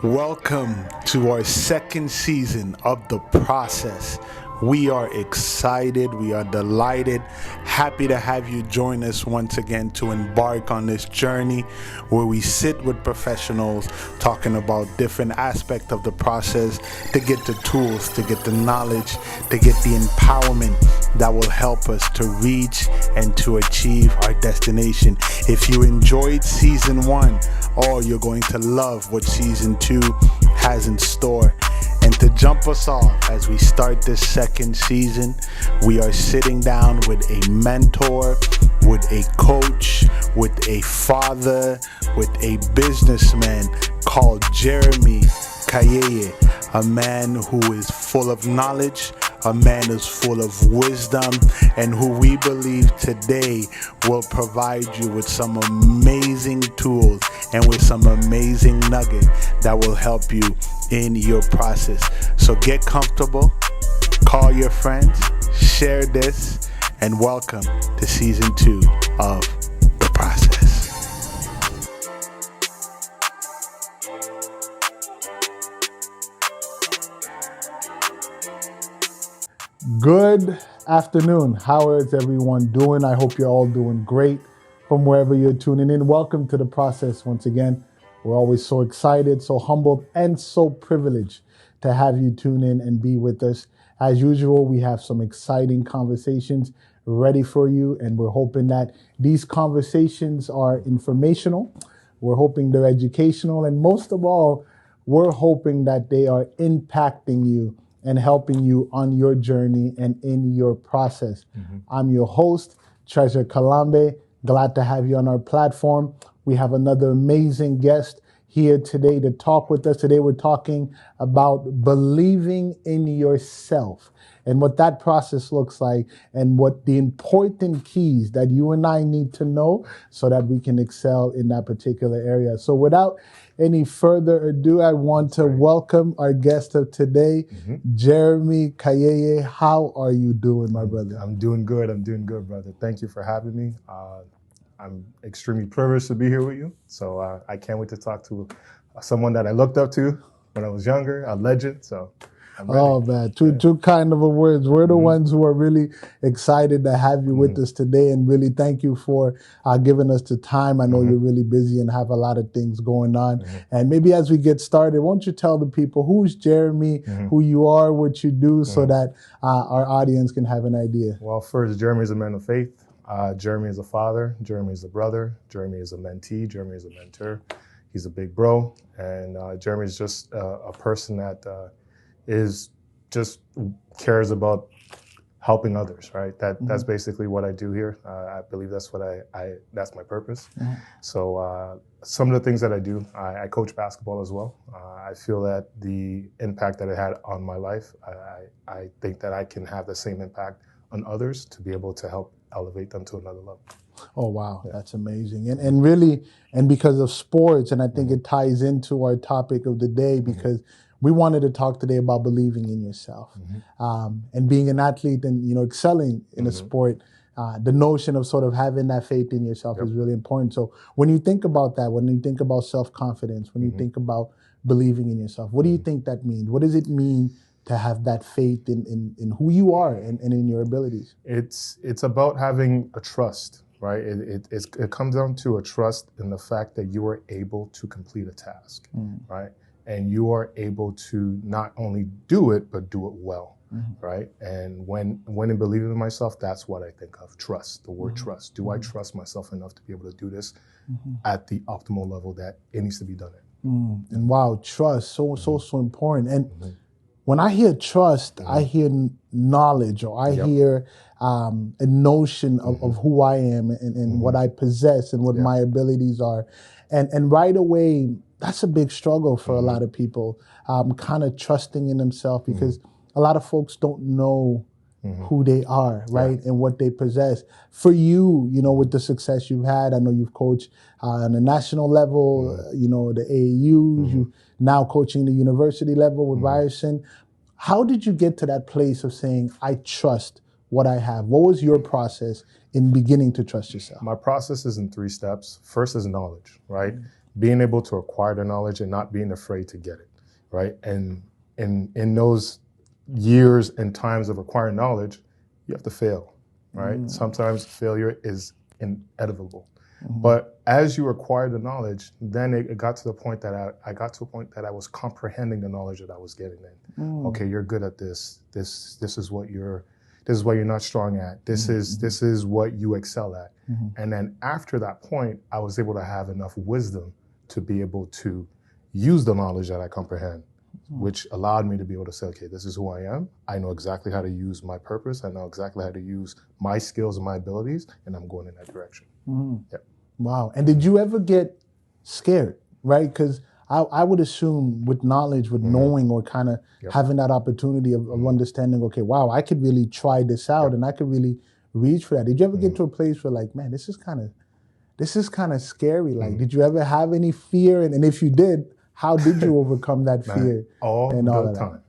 Welcome to our second season of The Process. We are excited, we are delighted, happy to have you join us once again to embark on this journey where we sit with professionals talking about different aspects of the process to get the tools, to get the knowledge, to get the empowerment that will help us to reach and to achieve our destination. If you enjoyed season 1, you're going to love what season 2 has in store. And to jump us off as we start this second season, we are sitting down with a mentor, with a coach, with a father, with a businessman called Jeremie, a man who is full of knowledge, a man who's full of wisdom, and who we believe today will provide you with some amazing tools and with some amazing nuggets that will help you in your process. So get comfortable, call your friends, share this, and welcome to season 2 of The Process. Good afternoon. How is everyone doing? I hope you're all doing great from wherever you're tuning in. Welcome to The Process once again. We're always so excited, so humbled, and so privileged to have you tune in and be with us. As usual, we have some exciting conversations ready for you, and we're hoping that these conversations are informational. We're hoping they're educational, and most of all, we're hoping that they are impacting you and helping you on your journey and in your process. I'm your host, Treasure Kalambe. Glad to have you on our platform. We have another amazing guest here today to talk with us. Today we're talking about believing in yourself and what that process looks like and what the important keys that you and I need to know so that we can excel in that particular area. So without any further ado, I want to welcome our guest of today, Jeremie. How are you doing, my brother? I'm doing good, brother. Thank you for having me. I'm extremely privileged to be here with you. So I can't wait to talk to someone that I looked up to when I was younger, a legend. So I'm ready. Oh man, two kind of words. We're the ones who are really excited to have you with us today, and really thank you for giving us the time. I know you're really busy and have a lot of things going on. And maybe as we get started, won't you tell the people who's Jeremie, who you are, what you do, so that our audience can have an idea? Well, first, Jeremie is a man of faith. Jeremie is a father. Jeremie is a brother. Jeremie is a mentee. Jeremie is a mentor. He's a big bro. And Jeremie is just a person that is just cares about helping others, right? That's basically what I do here. I believe that's what that's my purpose. So some of the things that I do, I coach basketball as well. I feel that the impact that it had on my life, I think that I can have the same impact on others to be able to help elevate them to another level. Oh, wow. Yeah. That's amazing. And really, and because of sports, and I think it ties into our topic of the day, because we wanted to talk today about believing in yourself and being an athlete and, excelling in a sport. The notion of sort of having that faith in yourself is really important. So when you think about that, when you think about self-confidence, when you think about believing in yourself, what do you think that means? What does it mean to have that faith in who you are and in your abilities? It's about having a trust, right? It comes down to a trust in the fact that you are able to complete a task, right? And you are able to not only do it, but do it well, right? And when I believe in myself, that's what I think of, trust, the word trust. Do I trust myself enough to be able to do this at the optimal level that it needs to be done at? And wow, trust, so important. And when I hear trust, I hear knowledge, or I hear a notion of who I am and what I possess and what my abilities are. And right away, that's a big struggle for a lot of people, kind of trusting in themselves, because a lot of folks don't know who they are, right? And what they possess. For you, with the success you've had, I know you've coached on a national level, the AAUs, you now coaching the university level with Ryerson. How did you get to that place of saying, I trust what I have? What was your process in beginning to trust yourself? My process is in 3 steps. First is knowledge, right? Being able to acquire the knowledge and not being afraid to get it, right? And in those years and times of acquiring knowledge, you have to fail, right? Sometimes failure is inevitable. But as you acquire the knowledge, then it got to the point that I got to a point that I was comprehending the knowledge that I was getting in. Okay, you're good at this. This is what you're not strong at. This is what you excel at. And then after that point, I was able to have enough wisdom to be able to use the knowledge that I comprehend, which allowed me to be able to say, okay, this is who I am. I know exactly how to use my purpose. I know exactly how to use my skills and my abilities, and I'm going in that direction. Yep. Wow. And did you ever get scared, right? Because I would assume with knowledge, with knowing or kind of having that opportunity of understanding, okay, wow, I could really try this out and I could really reach for that. Did you ever get to a place where like, man, this is kind of scary. Like, did you ever have any fear? And if you did, how did you overcome that fear? All the time.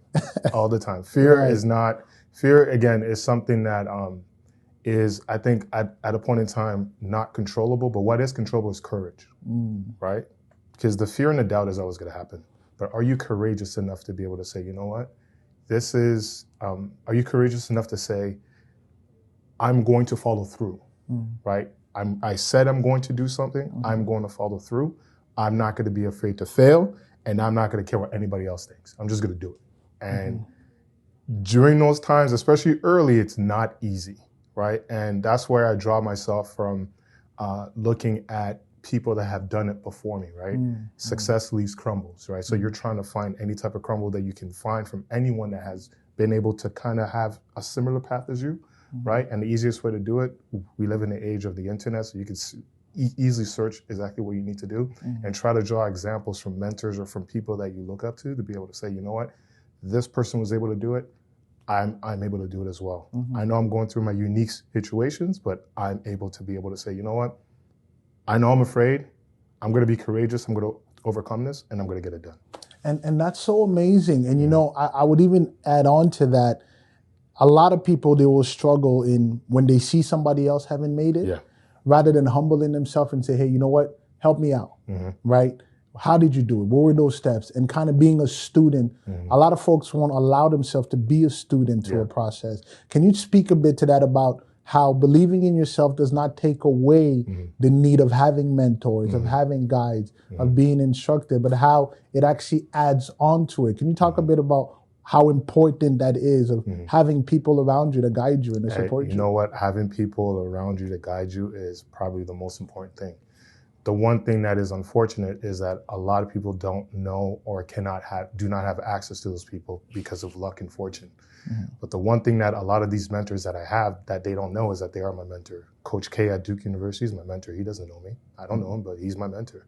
All the time. Fear is not, fear again is something that is, I think at a point in time, not controllable, but what is controllable is courage, right? Because the fear and the doubt is always going to happen. But are you courageous enough to be able to say, you know what, this is, are you courageous enough to say, I'm going to follow through, right? I said I'm going to do something, I'm going to follow through. I'm not going to be afraid to fail, and I'm not going to care what anybody else thinks. I'm just going to do it. And during those times, especially early, it's not easy, right? And that's where I draw myself from looking at people that have done it before me, right? Success leaves crumbles, right? So you're trying to find any type of crumble that you can find from anyone that has been able to kind of have a similar path as you, right? And the easiest way to do it, we live in the age of the internet, so you can easily search exactly what you need to do and try to draw examples from mentors or from people that you look up to be able to say, you know what, this person was able to do it, I'm able to do it as well. I know I'm going through my unique situations, but I'm able to be able to say, you know what, I know I'm afraid, I'm going to be courageous, I'm going to overcome this, and I'm going to get it done. And that's so amazing. And you know, I would even add on to that, a lot of people, they will struggle in when they see somebody else having made it, rather than humbling themselves and say, hey, you know what, help me out, right? How did you do it? What were those steps? And kind of being a student, a lot of folks won't allow themselves to be a student to a process. Can you speak a bit to that about how believing in yourself does not take away the need of having mentors, of having guides, of being instructed, but how it actually adds on to it? Can you talk a bit about how important that is of having people around you to guide you and to support you? You know what? Having people around you to guide you is probably the most important thing. The one thing that is unfortunate is that a lot of people don't know or do not have access to those people because of luck and fortune. But the one thing that a lot of these mentors that I have that they don't know is that they are my mentor. Coach K at Duke University is my mentor. He doesn't know me. I don't know him, but he's my mentor.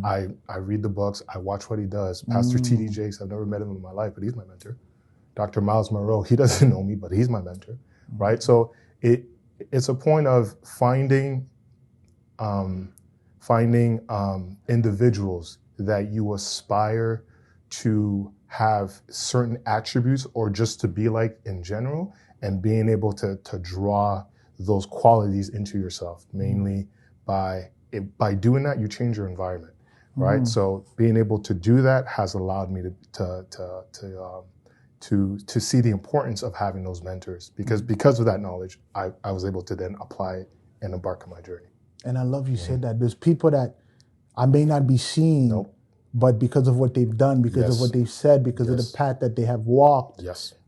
I read the books. I watch what he does. Pastor T.D. Jakes, I've never met him in my life, but he's my mentor. Dr. Miles Monroe, he doesn't know me, but he's my mentor, right? So it's a point of finding individuals that you aspire to have certain attributes or just to be like in general, and being able to draw those qualities into yourself. Mainly by doing that, you change your environment, right? So being able to do that has allowed me to see the importance of having those mentors, because of that knowledge, I was able to then apply it and embark on my journey. And I love you said that. There's people that I may not be seeing, but because of what they've done, because of what they've said, because of the path that they have walked,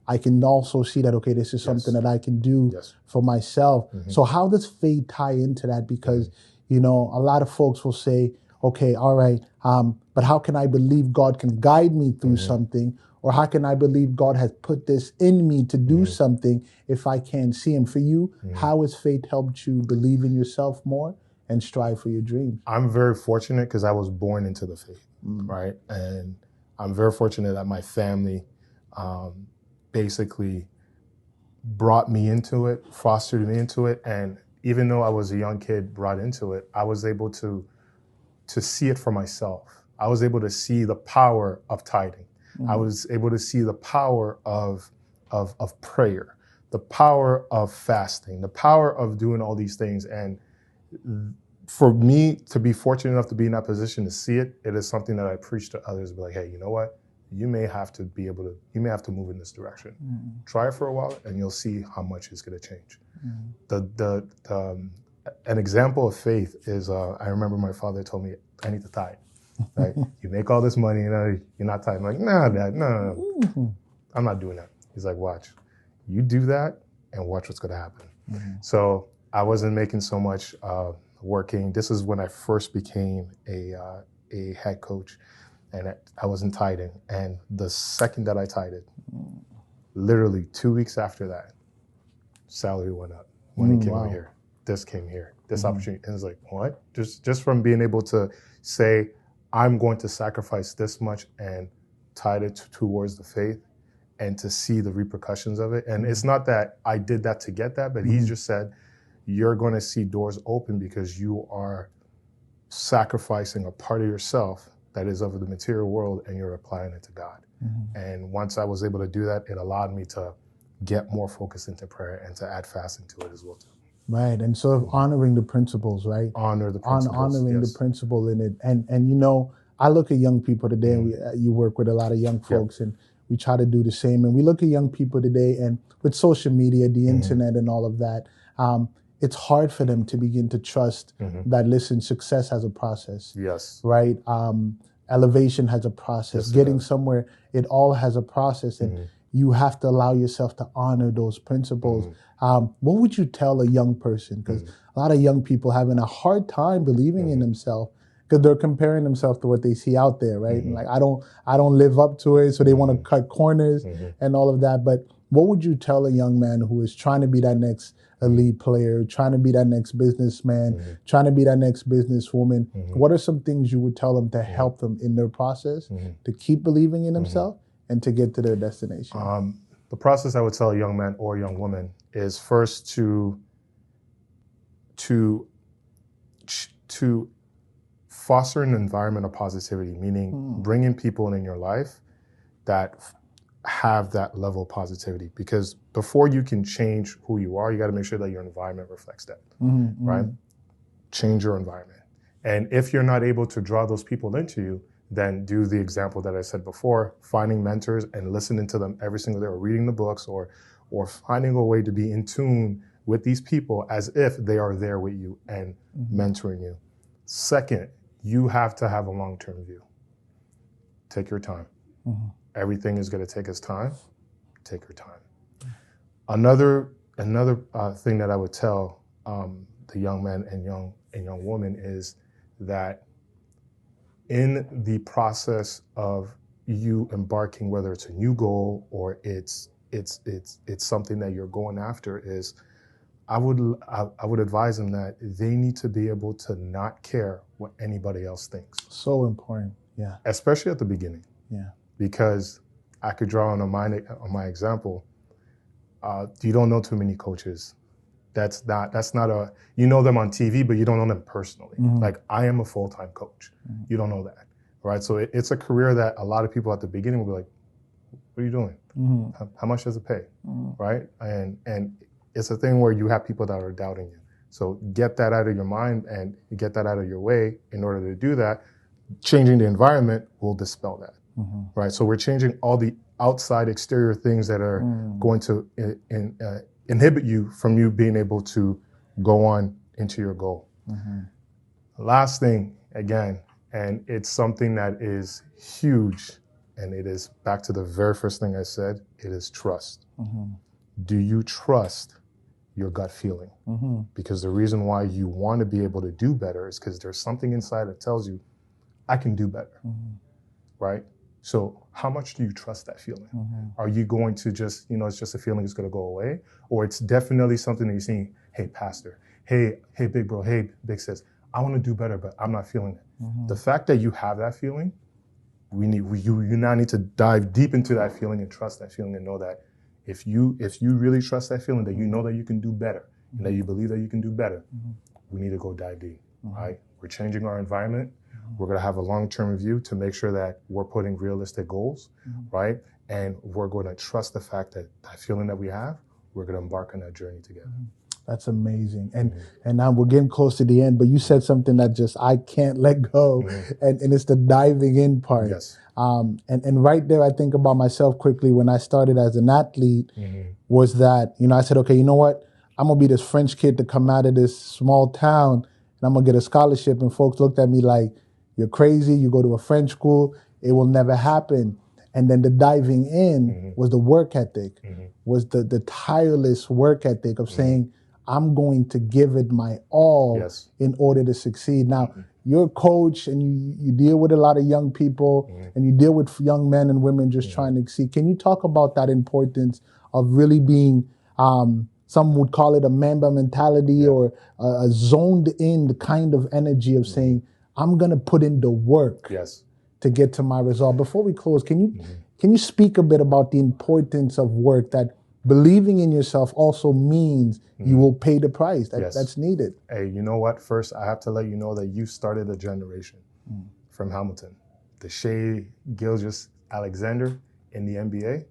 I can also see that, okay, this is something that I can do for myself. So how does faith tie into that? Because, you know, a lot of folks will say, okay, all right, but how can I believe God can guide me through something? Or how can I believe God has put this in me to do something if I can't see him? For you, how has faith helped you believe in yourself more and strive for your dreams? I'm very fortunate because I was born into the faith, right? And I'm very fortunate that my family basically brought me into it, fostered me into it. And even though I was a young kid brought into it, I was able to see it for myself. I was able to see the power of tithing. I was able to see the power of prayer, the power of fasting, the power of doing all these things. And for me to be fortunate enough to be in that position to see it, it is something that I preach to others, be like, hey, you know what? You may have to move in this direction. Try it for a while and you'll see how much it's going to change. An example of faith is, I remember my father told me, I need to tithe. Right? You make all this money, you're not tithing. I'm like, nah, Dad, no. I'm not doing that. He's like, watch. You do that and watch what's going to happen. So I wasn't making so much working. This is when I first became a head coach, and I wasn't tithing. And the second that I tithed, literally 2 weeks after that, salary went up. Money came over here. This came here. This opportunity. And it's like, what? Just from being able to say, I'm going to sacrifice this much and tithe it towards the faith, and to see the repercussions of it. And it's not that I did that to get that, but he just said, you're going to see doors open because you are sacrificing a part of yourself that is of the material world and you're applying it to God. And once I was able to do that, it allowed me to get more focused into prayer and to add fasting to it as well too. Right, and sort of honoring the principles, right? Honor the principles. Honoring the principle in it. And you know, I look at young people today, and you work with a lot of young folks, and we try to do the same. And we look at young people today, and with social media, the internet and all of that, it's hard for them to begin to trust that, listen, success has a process. Yes. Right? Elevation has a process. Getting somewhere, it all has a process. And you have to allow yourself to honor those principles. What would you tell a young person? Because a lot of young people having a hard time believing in themselves because they're comparing themselves to what they see out there, right? And like, I don't live up to it, so they want to cut corners and all of that. But what would you tell a young man who is trying to be that next elite player, trying to be that next businessman, trying to be that next businesswoman? What are some things you would tell them to help them in their process to keep believing in themselves and to get to their destination? The process I would tell a young man or a young woman is first to foster an environment of positivity, meaning bringing people in your life that have that level of positivity. Because before you can change who you are, you got to make sure that your environment reflects that, right? Change your environment. And if you're not able to draw those people into you, then do the example that I said before, finding mentors and listening to them every single day, or reading the books, or finding a way to be in tune with these people as if they are there with you and mentoring you. Second, you have to have a long-term view. Take your time. Everything is going to take its time. Take your time. Another thing that I would tell the young man and young woman is that in the process of you embarking, whether it's a new goal or it's something that you're going after, is I would advise them that they need to be able to not care what anybody else thinks. So important, yeah. Especially at the beginning. Yeah. Because I could draw on my example. You don't know too many coaches. That's not a, you know them on TV, but you don't know them personally. Like, I am a full-time coach. You don't know that, right? So it's a career that a lot of people at the beginning will be like, what are you doing? How much does it pay, right? And it's a thing where you have people that are doubting you. So get that out of your mind and get that out of your way. In order to do that, changing the environment will dispel that, right? So we're changing all the outside exterior things that are going to inhibit you from you being able to go on into your goal. Last thing, again, and it's something that is huge, and it is back to the very first thing I said, it is trust. Do you trust your gut feeling? Because the reason why you want to be able to do better is because there's something inside that tells you, I can do better, right? So how much do you trust that feeling? Are you going to just, it's just a feeling that's going to go away? Or it's definitely something that you're saying, hey, pastor, hey, big bro, hey, big sis, I want to do better, but I'm not feeling it. The fact that you have that feeling, you now need to dive deep into that feeling and trust that feeling and know that if you really trust that feeling, that you know that you can do better and that you believe that you can do better, we need to go dive deep, right? We're changing our environment. We're going to have a long-term view to make sure that we're putting realistic goals, right? And we're going to trust the fact that that feeling that we have we're going to embark on that journey together. That's amazing. And now we're getting close to the end, but you said something that just I can't let go, and it's the diving in part. Yes. And right there, I think about myself quickly when I started as an athlete, was that, I said, okay, you know what? I'm going to be this French kid to come out of this small town, and I'm going to get a scholarship. And folks looked at me like, you're crazy. You go to a French school. It will never happen. And then the diving in was the work ethic, was the tireless work ethic of saying, I'm going to give it my all in order to succeed. Now, you're a coach and you deal with a lot of young people and you deal with young men and women just trying to succeed. Can you talk about that importance of really being, some would call it a Mamba mentality or a zoned in kind of energy of saying, I'm going to put in the work to get to my result. Before we close, can you speak a bit about the importance of work, that believing in yourself also means you will pay the price that's needed? Hey, you know what? First, I have to let you know that you started a generation from Hamilton. The Shea Gilgeous Alexander in the NBA,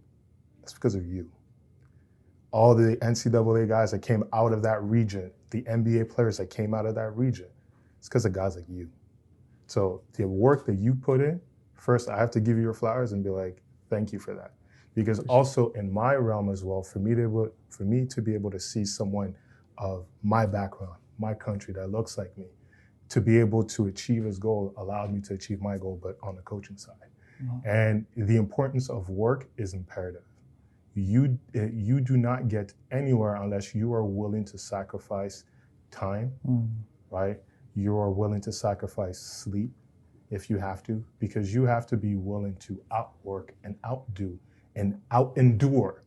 that's because of you. All the NCAA guys that came out of that region, the NBA players that came out of that region, it's because of guys like you. So the work that you put in, first, I have to give you your flowers and be like, thank you for that. Because also in my realm as well, for me to be able to see someone of my background, my country that looks like me, to be able to achieve his goal allowed me to achieve my goal, but on the coaching side. And the importance of work is imperative. You do not get anywhere unless you are willing to sacrifice time, right? You are willing to sacrifice sleep if you have to, because you have to be willing to outwork and outdo and out-endure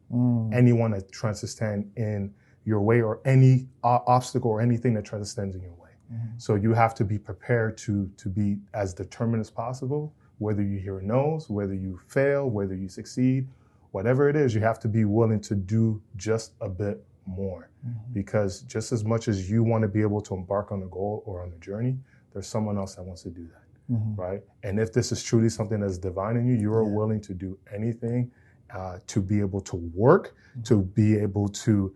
anyone that tries to stand in your way, or any obstacle or anything that tries to stand in your way. So you have to be prepared to be as determined as possible, whether you hear no's, whether you fail, whether you succeed, whatever it is, you have to be willing to do just a bit more. Because just as much as you want to be able to embark on a goal or on a journey, there's someone else that wants to do that, right? And if this is truly something that's divine in you, you are willing to do anything to be able to work, to be able to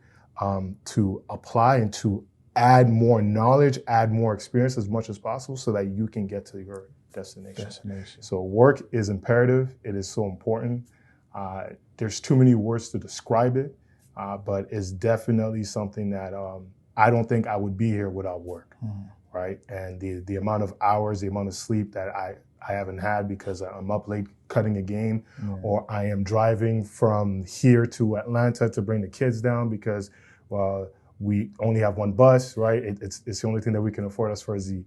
apply and to add more knowledge, add more experience as much as possible so that you can get to your destination. So work is imperative. It is so important. There's too many words to describe it, but it's definitely something that I don't think I would be here without work, right? And the amount of hours, the amount of sleep that I haven't had because I'm up late cutting a game, or I am driving from here to Atlanta to bring the kids down because we only have one bus, right? It's the only thing that we can afford as far as the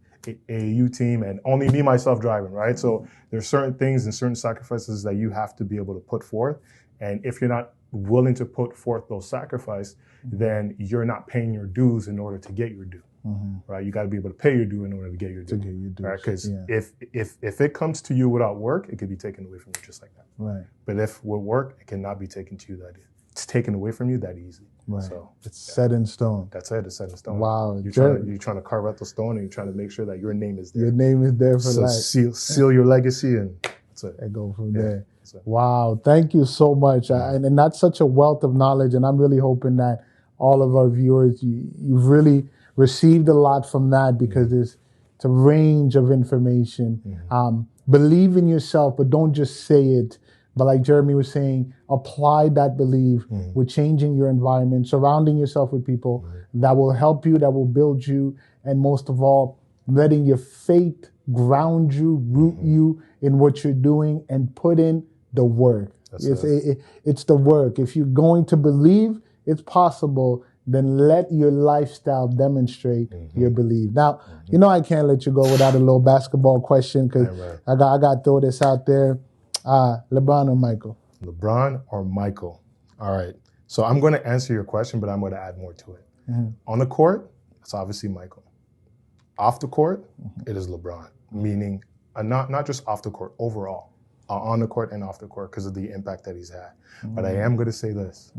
AAU team, and only me, myself driving, right? So there's certain things and certain sacrifices that you have to be able to put forth. And if you're not willing to put forth those sacrifices, then you're not paying your dues in order to get your due, right? You got to be able to pay your due in order to get your due, right? Because if it comes to you without work, it could be taken away from you just like that. Right. But if with work, it cannot be taken to you that it's taken away from you that easy. Right. So it's set in stone. That's it. It's set in stone. Wow. You're trying to carve out the stone, and you're trying to make sure that your name is there. Your name is there for life. Seal your legacy, and that's it. And go from there. Wow. Thank you so much. And that's such a wealth of knowledge. And I'm really hoping that all of our viewers, you've really received a lot from that, because it's a range of information. Believe in yourself, but don't just say it. But like Jeremie was saying, apply that belief with changing your environment, surrounding yourself with people that will help you, that will build you, and most of all, letting your faith ground you, root you in what you're doing, and put in the work. It's the work. If you're going to believe it's possible, then let your lifestyle demonstrate your belief. Now, you know I can't let you go without a little basketball question, because I got to throw this out there. LeBron or Michael? LeBron or Michael? All right. So I'm going to answer your question, but I'm going to add more to it. On the court, it's obviously Michael. Off the court, it is LeBron. Meaning, not just off the court, overall. On the court and off the court, because of the impact that he's had. But I am going to say this.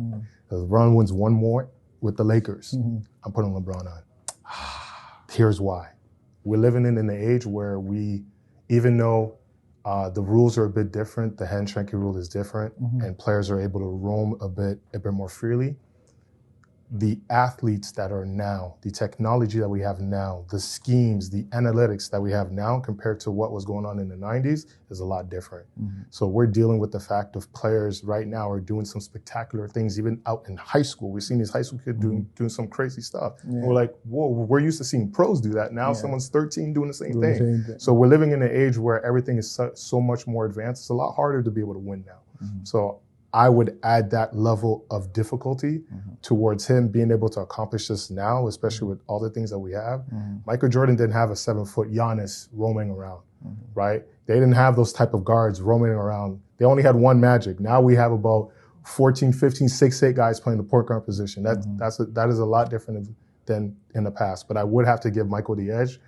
If LeBron wins one more with the Lakers, I'm putting LeBron on. Here's why. We're living in an age where even though the rules are a bit different, the handshake rule is different, and players are able to roam a bit more freely, the athletes that are now, the technology that we have now, the schemes, the analytics that we have now compared to what was going on in the 90s is a lot different. So we're dealing with the fact of players right now are doing some spectacular things, even out in high school. We're seeing these high school kids doing some crazy stuff. And we're like, whoa, we're used to seeing pros do that. Now someone's 13 doing the same thing. So we're living in an age where everything is so much more advanced. It's a lot harder to be able to win now. So I would add that level of difficulty towards him being able to accomplish this now, especially with all the things that we have. Michael Jordan didn't have a 7-foot Giannis roaming around, right? They didn't have those type of guards roaming around. They only had one Magic. Now we have about 14, 15, 6'8" guys playing the point guard position. That is a lot different than in the past. But I would have to give Michael the edge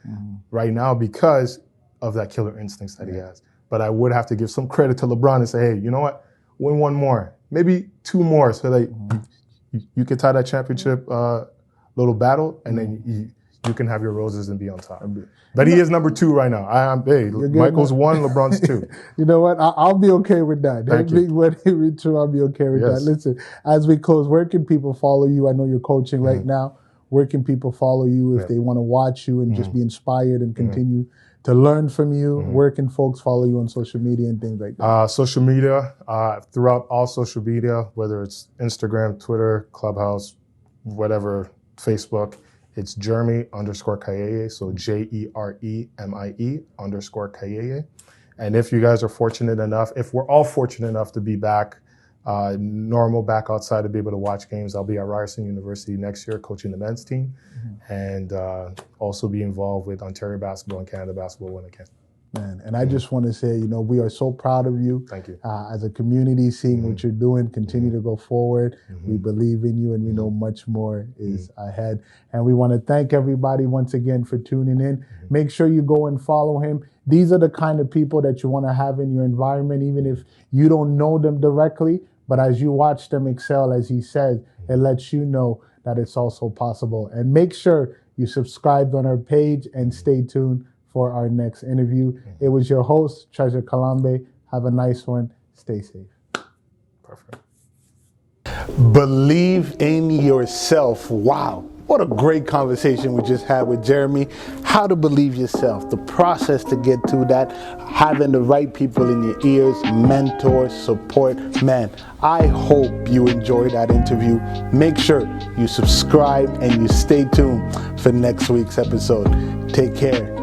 right now because of that killer instincts that he has. But I would have to give some credit to LeBron and say, hey, you know what? Win one more, maybe two more, so that you can tie that championship little battle, and then you can have your roses and be on top. But he is number 2 right now. Michael's 1, LeBron's 2. You know what? I'll be okay with that. Thank you. I'll be okay with that. Listen, as we close, where can people follow you? I know you're coaching right now. Where can people follow you if they want to watch you and just be inspired and continue to learn from you? Where can folks follow you on social media and things like that? Social media, throughout all social media, whether it's Instagram, Twitter, Clubhouse, whatever, Facebook, it's Jeremie_Kayeye, so JEREMIE_Kayeye. And if you guys are fortunate enough, if we're all fortunate enough to be back back outside to be able to watch games, I'll be at Ryerson University next year coaching the men's team and also be involved with Ontario basketball and Canada basketball when I can. Man, and I just want to say, we are so proud of you. Thank you. As a community, seeing what you're doing, continue to go forward. We believe in you, and we know much more is ahead. And we want to thank everybody once again for tuning in. Make sure you go and follow him. These are the kind of people that you want to have in your environment, even if you don't know them directly. But as you watch them excel, as he said, it lets you know that it's also possible. And make sure you subscribe on our page and stay tuned for our next interview. It was your host, Treasure Kalambe. Have a nice one. Stay safe. Perfect. Believe in yourself. Wow. What a great conversation we just had with Jeremie. How to believe yourself, the process to get to that, having the right people in your ears, mentors, support. Man, I hope you enjoyed that interview. Make sure you subscribe and you stay tuned for next week's episode. Take care.